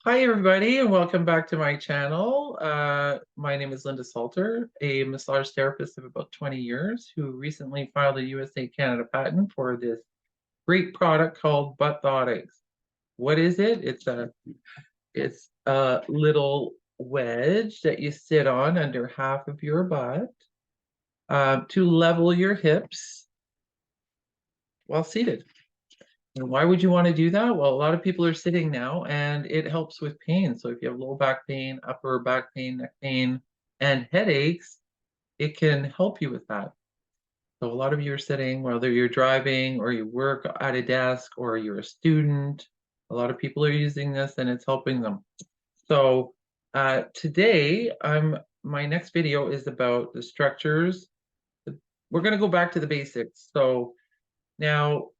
Hi, everybody, and welcome back to my channel. My name is Linda Salter, a massage therapist of about 20 years who recently filed a USA Canada patent for this great product called Butthotics. What is it? It's a little wedge that you sit on under half of your butt to level your hips while seated. And why would you want to do that? Well, a lot of people are sitting now and it helps with pain. So if you have low back pain, upper back pain, neck pain, and headaches, it can help you with that. So a lot of you are sitting, whether you're driving or you work at a desk or you're a student, a lot of people are using this and it's helping them. So today, my next video is about the structures. We're going to go back to the basics. So now,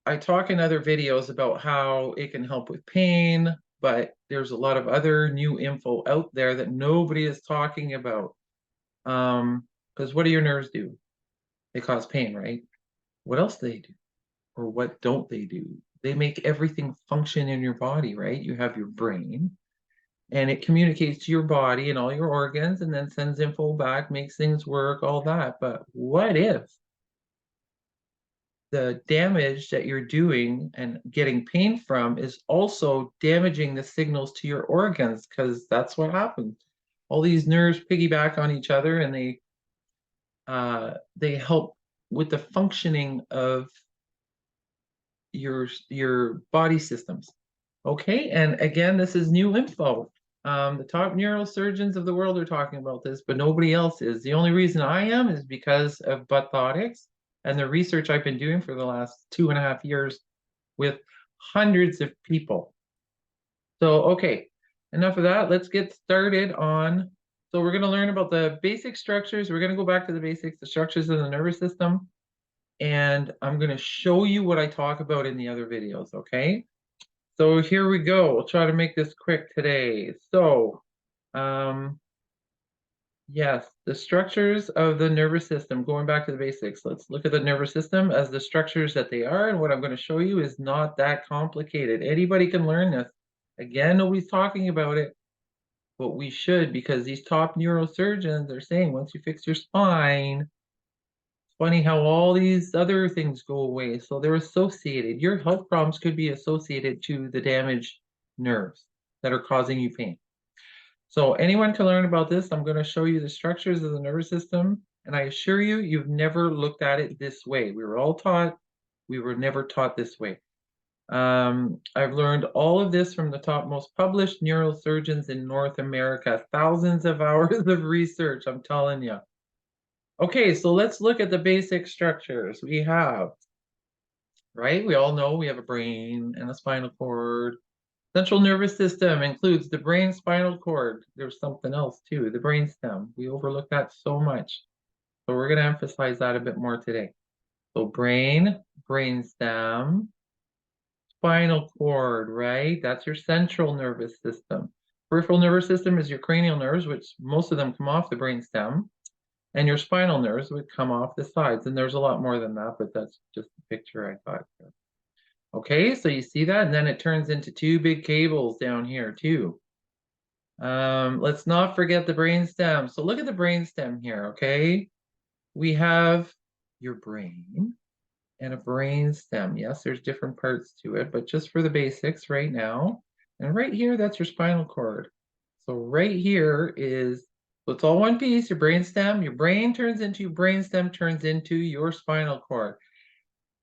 I talk in other videos about how it can help with pain, but there's a lot of other new info out there that nobody is talking about. Because what do your nerves do? They cause pain, right? What else do they do? Or what don't they do? They make everything function in your body, right? You have your brain, and it communicates to your body and all your organs and then sends info back, makes things work, all that. But what if the damage that you're doing and getting pain from is also damaging the signals to your organs, because that's what happens. All these nerves piggyback on each other and they help with the functioning of your body systems. Okay, and again, this is new info. The top neurosurgeons of the world are talking about this, but nobody else is. The only reason I am is because of Butthotics and the research I've been doing for the last 2.5 years with hundreds of people. So, okay, enough of that. Let's get started on. So we're going to learn about the basic structures. We're going to go back to the basics, the structures of the nervous system. And I'm going to show you what I talk about in the other videos, okay? So here we go. We'll try to make this quick today. So, yes, the structures of the nervous system, going back to the basics. Let's look at the nervous system as the structures that they are. And what I'm going to show you is not that complicated. Anybody can learn this. Again, nobody's talking about it, but we should, because these top neurosurgeons are saying once you fix your spine, funny how all these other things go away. So they're associated. Your health problems could be associated to the damaged nerves that are causing you pain. So anyone can learn about this. I'm going to show you the structures of the nervous system. And I assure you, you've never looked at it this way. We were all taught. We were never taught this way. I've learned all of this from the top most published neurosurgeons in North America. Thousands of hours of research, I'm telling you. Okay, so let's look at the basic structures. We have, right? We all know we have a brain and a spinal cord. Central nervous system includes the brain, spinal cord. There's something else too, the brain stem. We overlook that so much. So we're going to emphasize that a bit more today. So brain, brain stem, spinal cord, right? That's your central nervous system. Peripheral nervous system is your cranial nerves, which most of them come off the brain stem. And your spinal nerves would come off the sides. And there's a lot more than that, but that's just the picture I thought. Okay, so you see that? And then it turns into two big cables down here too. Let's not forget the brain stem. So look at the brain stem here, okay? We have your brain and a brain stem. Yes, there's different parts to it, but just for the basics right now. And right here, that's your spinal cord. So right here is, so it's all one piece, your brain stem. Your brain turns into your brain stem, turns into your spinal cord.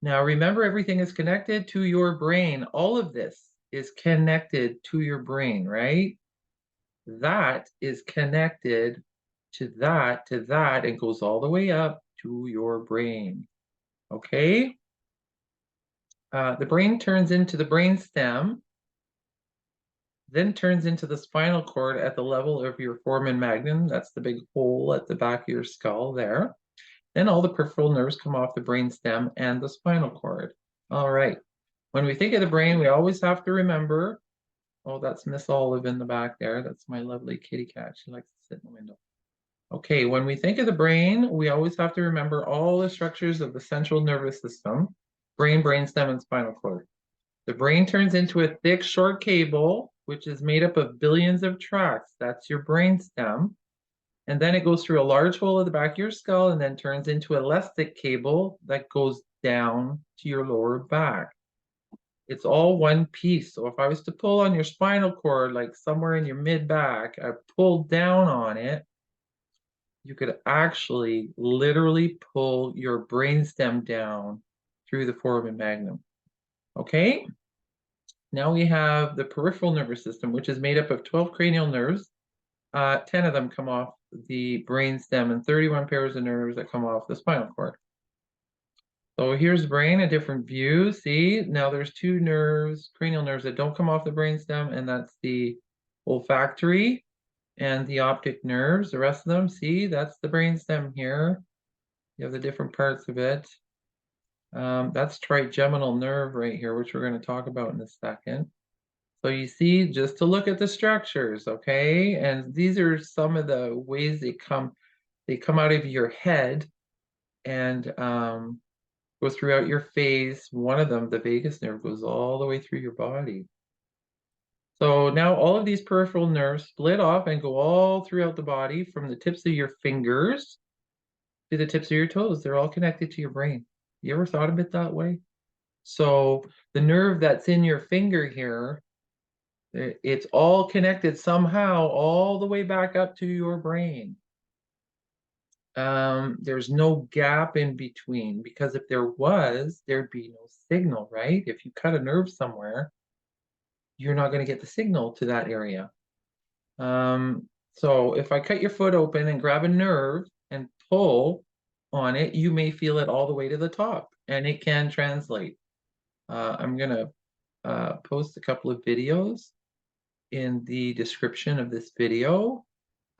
Now, remember, everything is connected to your brain. All of this is connected to your brain, right? That is connected to that, and goes all the way up to your brain. Okay? The brain turns into the brain stem, then turns into the spinal cord at the level of your foramen magnum. That's the big hole at the back of your skull there. Then all the peripheral nerves come off the brain stem and the spinal cord. All right. When we think of the brain, we always have to remember, oh, that's Miss Olive in the back there. That's my lovely kitty cat. She likes to sit in the window. Okay, when we think of the brain, we always have to remember all the structures of the central nervous system, brain, brainstem, and spinal cord. The brain turns into a thick, short cable which is made up of billions of tracts. That's your brainstem. And then it goes through a large hole at the back of your skull and then turns into elastic cable that goes down to your lower back. It's all one piece. So if I was to pull on your spinal cord, like somewhere in your mid back, I pulled down on it, you could actually literally pull your brainstem down through the foramen magnum. Okay? Now we have the peripheral nervous system, which is made up of 12 cranial nerves. 10 of them come off the brainstem and 31 pairs of nerves that come off the spinal cord. So here's the brain, a different view. See, now there's two nerves, cranial nerves that don't come off the brainstem, and that's the olfactory and the optic nerves. The rest of them, see, that's the brainstem here. You have the different parts of it. That's trigeminal nerve right here, which we're going to talk about in a second. So you see, just to look at the structures, okay? And these are some of the ways they come out of your head and go throughout your face. One of them, the vagus nerve, goes all the way through your body. So now all of these peripheral nerves split off and go all throughout the body from the tips of your fingers to the tips of your toes. They're all connected to your brain. You ever thought of it that way? So the nerve that's in your finger here, it's all connected somehow all the way back up to your brain. There's no gap in between, because if there was, there'd be no signal, right? If you cut a nerve somewhere, you're not going to get the signal to that area. So if I cut your foot open and grab a nerve and pull on it, you may feel it all the way to the top, and it can translate. I'm going to post a couple of videos in the description of this video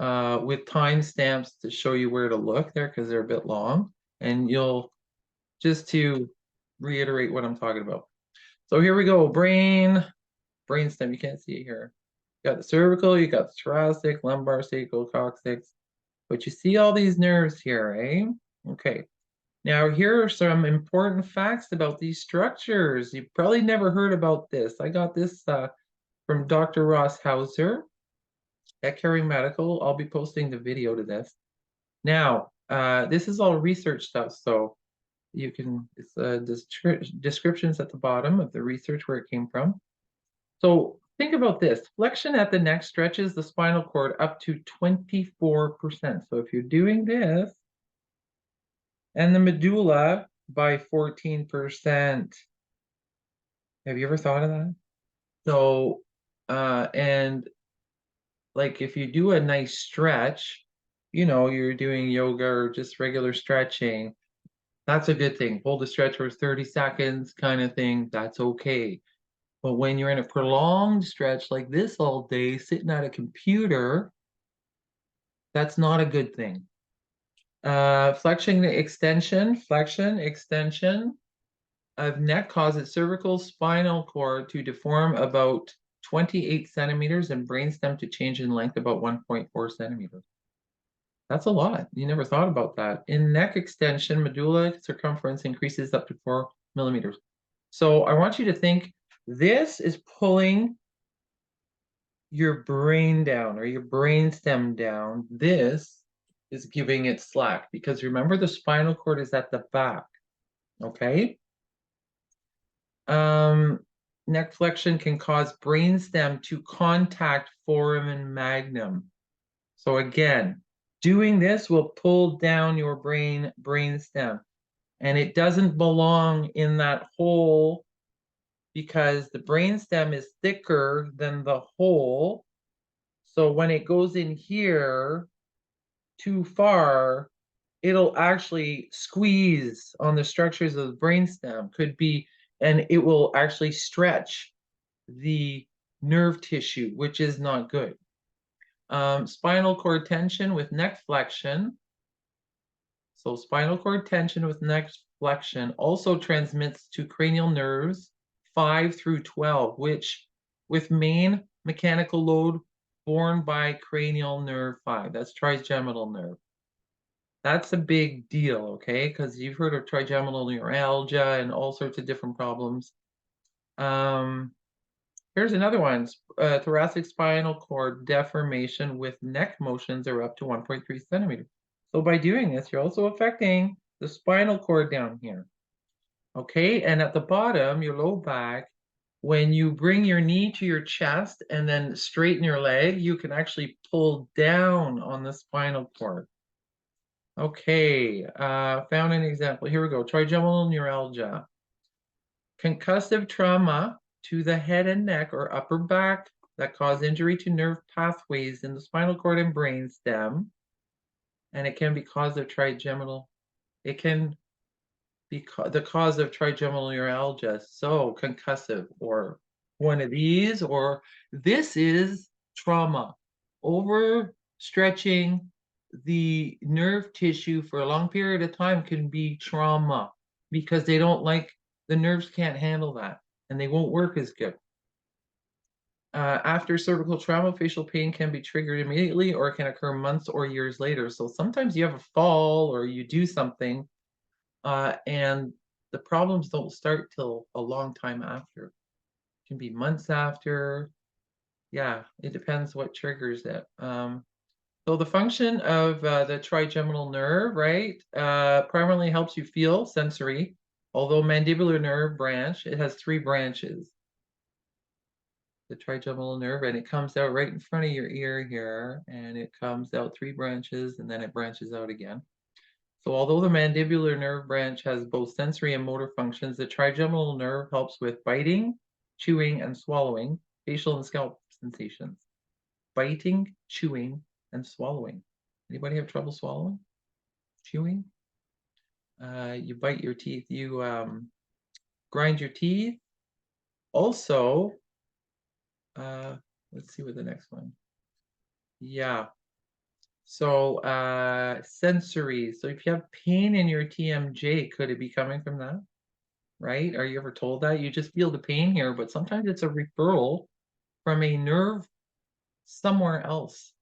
with timestamps to show you where to look there, because they're a bit long, and you'll just to reiterate what I'm talking about. So here we go, brainstem, you can't see it here. You got the cervical, you got the thoracic, lumbar, sacral, coccyx, but you see all these nerves here, eh? Okay. Now, here are some important facts about these structures. You've probably never heard about this. I got this from Dr. Ross Hauser at Caring Medical. I'll be posting the video to this. Now, this is all research stuff, so you can, it's descriptions at the bottom of the research where it came from. So think about this. Flexion at the neck stretches the spinal cord up to 24%. So if you're doing this, and the medulla by 14%. Have you ever thought of that? So, and like if you do a nice stretch, you know, you're doing yoga or just regular stretching, that's a good thing. Hold the stretch for 30 seconds kind of thing, that's okay. But when you're in a prolonged stretch like this all day, sitting at a computer, that's not a good thing. Flexion, extension of neck causes cervical spinal cord to deform about 28 centimeters and brainstem to change in length about 1.4 centimeters. That's a lot. You never thought about that. In neck extension, medulla circumference increases up to 4 millimeters. So I want you to think this is pulling your brain down or your brainstem down. This is giving it slack, because remember the spinal cord is at the back, okay? Neck flexion can cause brainstem to contact foramen magnum. So again, doing this will pull down your brainstem, and it doesn't belong in that hole because the brainstem is thicker than the hole. So when it goes in here too far, it'll actually squeeze on the structures of the brainstem, could be, and it will actually stretch the nerve tissue, which is not good. Spinal cord tension with neck flexion. So spinal cord tension with neck flexion also transmits to cranial nerves 5 through 12, which with main mechanical load borne by cranial nerve 5. That's trigeminal nerve. That's a big deal, okay? Because you've heard of trigeminal neuralgia and all sorts of different problems. Here's another one. Thoracic spinal cord deformation with neck motions are up to 1.3 centimeters. So by doing this, you're also affecting the spinal cord down here. Okay, and at the bottom, your low back, when you bring your knee to your chest and then straighten your leg, you can actually pull down on the spinal cord. Okay, found an example. Here we go. Trigeminal neuralgia. Concussive trauma to the head and neck or upper back that cause injury to nerve pathways in the spinal cord and brain stem. And it can be cause of trigeminal. It can be the cause of trigeminal neuralgia. So concussive or one of these, or this is trauma. Overstretching the nerve tissue for a long period of time can be trauma because they don't like, the nerves can't handle that and they won't work as good. After cervical trauma, facial pain can be triggered immediately or it can occur months or years later. So sometimes you have a fall or you do something and the problems don't start till a long time after. It can be months after. Yeah, it depends what triggers it. So the function of the trigeminal nerve, right, primarily helps you feel sensory, although mandibular nerve branch, it has 3 branches. The trigeminal nerve, and it comes out right in front of your ear here, and it comes out 3 branches, and then it branches out again. So although the mandibular nerve branch has both sensory and motor functions, the trigeminal nerve helps with biting, chewing, and swallowing, facial and scalp sensations. Biting, chewing, and swallowing. Anybody have trouble swallowing? Chewing? You bite your teeth, you grind your teeth. Also, let's see what the next one. Yeah. So sensory. So if you have pain in your TMJ, could it be coming from that? Right? Are you ever told that? You just feel the pain here, but sometimes it's a referral from a nerve somewhere else.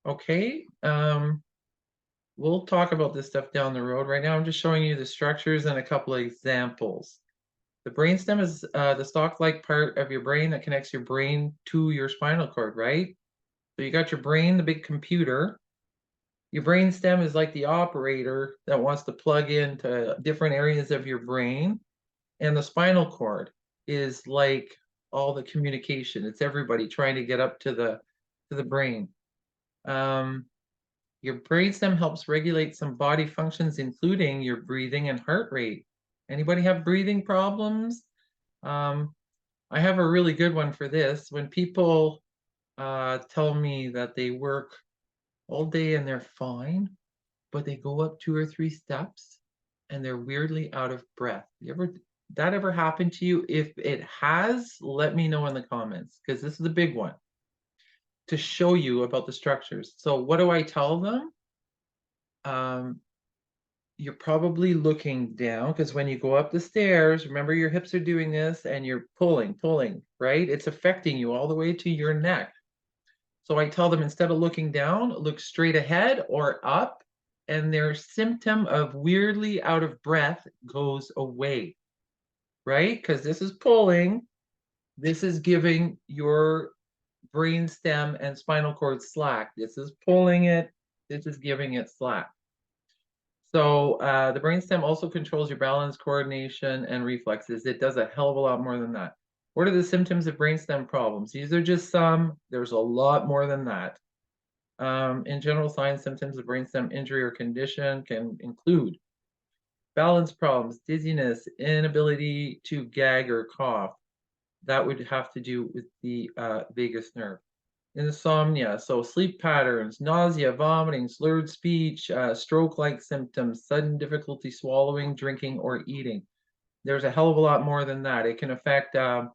Okay? We'll talk about this stuff down the road. Right now, I'm just showing you the structures and a couple of examples. The brainstem is the stalk-like part of your brain that connects your brain to your spinal cord, right? So you got your brain, the big computer. Your brainstem is like the operator that wants to plug into different areas of your brain. And the spinal cord is like all the communication. It's everybody trying to get up to the brain. Your brainstem helps regulate some body functions, including your breathing and heart rate. Anybody have breathing problems? I have a really good one for this. When people tell me that they work all day and they're fine, but they go up 2 or 3 steps and they're weirdly out of breath. That ever happened to you? If it has, let me know in the comments, because this is a big one to show you about the structures. So what do I tell them? You're probably looking down because when you go up the stairs, remember your hips are doing this and you're pulling, right? It's affecting you all the way to your neck. So I tell them, instead of looking down, look straight ahead or up, and their symptom of weirdly out of breath goes away, right? Because this is pulling, this is giving your brain stem and spinal cord slack. This is pulling it, this is giving it slack. So the brainstem also controls your balance, coordination, and reflexes. It does a hell of a lot more than that. What are the symptoms of brainstem problems? These are just some. There's a lot more than that. In general, signs, symptoms of brainstem injury or condition can include balance problems, dizziness, inability to gag or cough. That would have to do with the vagus nerve. Insomnia, so sleep patterns, nausea, vomiting, slurred speech, stroke-like symptoms, sudden difficulty swallowing, drinking, or eating. There's a hell of a lot more than that. It can affect, can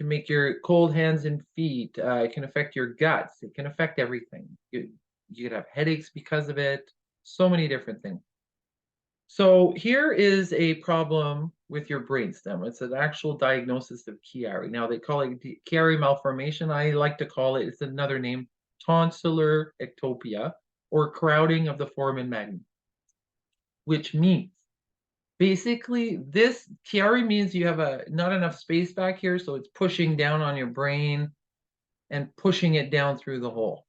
make your cold hands and feet. It can affect your guts. It can affect everything. You could have headaches because of it. So many different things. So here is a problem with your brainstem. It's an actual diagnosis of Chiari. Now they call it Chiari malformation. I like to call it, it's another name, tonsillar ectopia, or crowding of the foramen magnum, which means Basically, this Chiari means you have not enough space back here, so it's pushing down on your brain and pushing it down through the hole.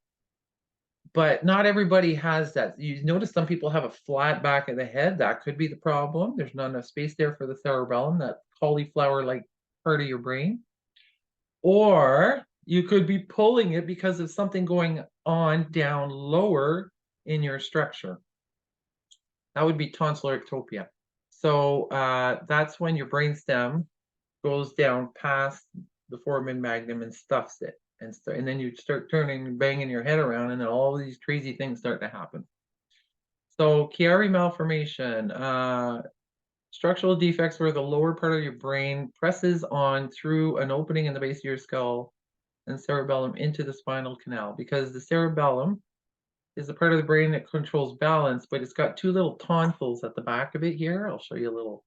But not everybody has that. You notice some people have a flat back of the head. That could be the problem. There's not enough space there for the cerebellum, that cauliflower-like part of your brain. Or you could be pulling it because of something going on down lower in your structure. That would be tonsillar ectopia. So that's when your brainstem goes down past the foramen magnum and stuffs it. And then you start turning and banging your head around, and then all these crazy things start to happen. So Chiari malformation, structural defects where the lower part of your brain presses on through an opening in the base of your skull and cerebellum into the spinal canal, because the cerebellum is the part of the brain that controls balance, but it's got two little tonsils at the back of it here. I'll show you a little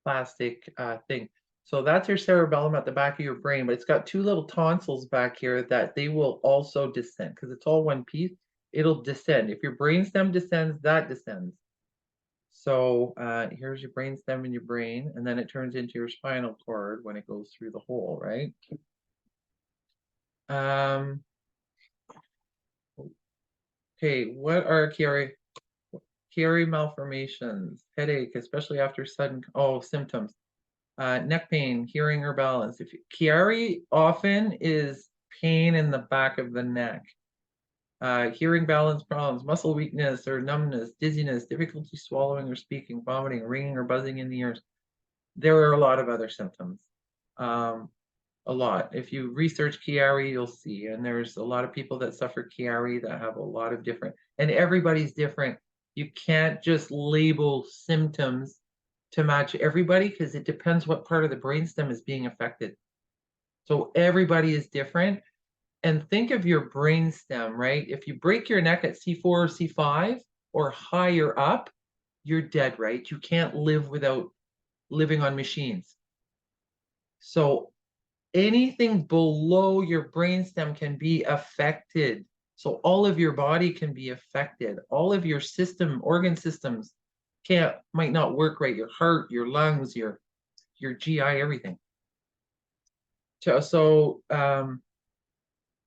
plastic thing. So that's your cerebellum at the back of your brain, but it's got two little tonsils back here that they will also descend because it's all one piece. It'll descend. If your brainstem descends, that descends. So here's your brainstem in your brain, and then it turns into your spinal cord when it goes through the hole, right? Okay, what are Chiari malformations? Headache, especially after sudden, symptoms. Neck pain, hearing or balance. Chiari often is pain in the back of the neck. Hearing balance problems, muscle weakness or numbness, dizziness, difficulty swallowing or speaking, vomiting, ringing or buzzing in the ears. There are a lot of other symptoms. A lot. If you research Chiari, you'll see. And there's a lot of people that suffer Chiari that have a lot of different, and everybody's different. You can't just label symptoms to match everybody because it depends what part of the brainstem is being affected. So everybody is different. And think of your brainstem, right? If you break your neck at C4 or C5 or higher up, you're dead, right? You can't live without living on machines. So anything below your brainstem can be affected. So all of your body can be affected. All of your organ systems might not work right. Your heart, your lungs, your GI, everything.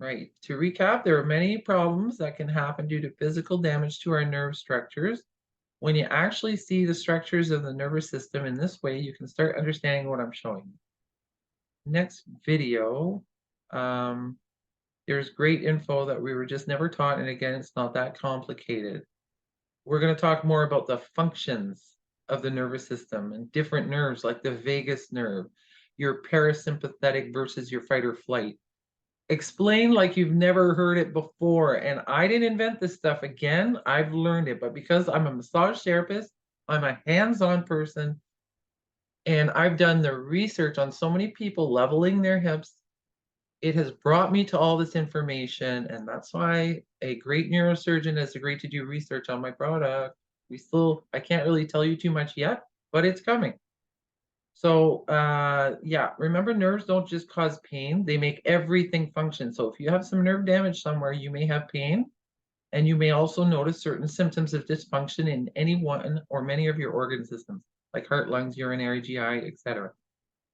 Right. To recap, there are many problems that can happen due to physical damage to our nerve structures. When you actually see the structures of the nervous system in this way, you can start understanding what I'm showing you. Next video, there's great info that we were just never taught, and again, it's not that complicated. We're going to talk more about the functions of the nervous system and different nerves, like the vagus nerve, your parasympathetic versus your fight or flight. Explain like you've never heard it before. And I didn't invent this stuff. Again, I've learned it, but because I'm a massage therapist, I'm a hands-on person, and I've done the research on so many people leveling their hips. It has brought me to all this information, and that's why a great neurosurgeon has agreed to do research on my product. I can't really tell you too much yet, but it's coming. So yeah, remember, nerves don't just cause pain, they make everything function. So if you have some nerve damage somewhere, you may have pain, and you may also notice certain symptoms of dysfunction in any one or many of your organ systems, like heart, lungs, urinary, GI, etc.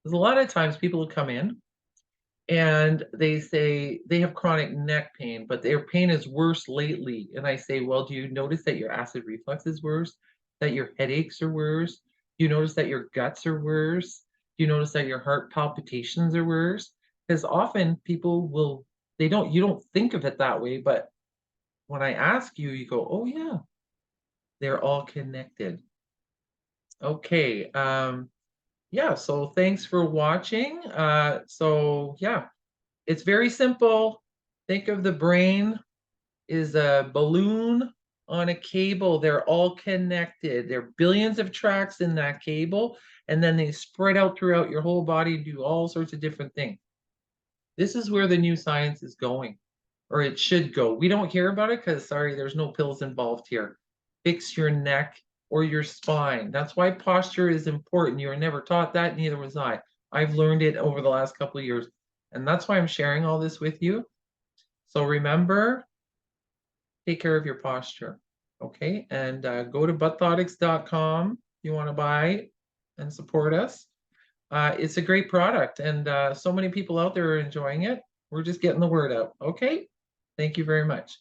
There's a lot of times people who come in and they say they have chronic neck pain, but their pain is worse lately. And I say, well, do you notice that your acid reflux is worse? That your headaches are worse? You notice that your guts are worse? You notice that your heart palpitations are worse? Because often people you don't think of it that way, but when I ask you, you go, oh yeah, they're all connected. Okay, yeah, so thanks for watching. So yeah, it's very simple. Think of the brain is a balloon on a cable. They're all connected. There are billions of tracks in that cable, and then they spread out throughout your whole body and do all sorts of different things. This is where the new science is going, or it should go. We don't hear about it because, sorry, there's no pills involved here. Fix your neck or your spine. That's why posture is important. You were never taught that, neither was I. I've learned it over the last couple of years. And that's why I'm sharing all this with you. So remember, take care of your posture. Okay. And go to butthotix.com. you want to buy and support us. It's a great product, and so many people out there are enjoying it. We're just getting the word out. Okay. Thank you very much.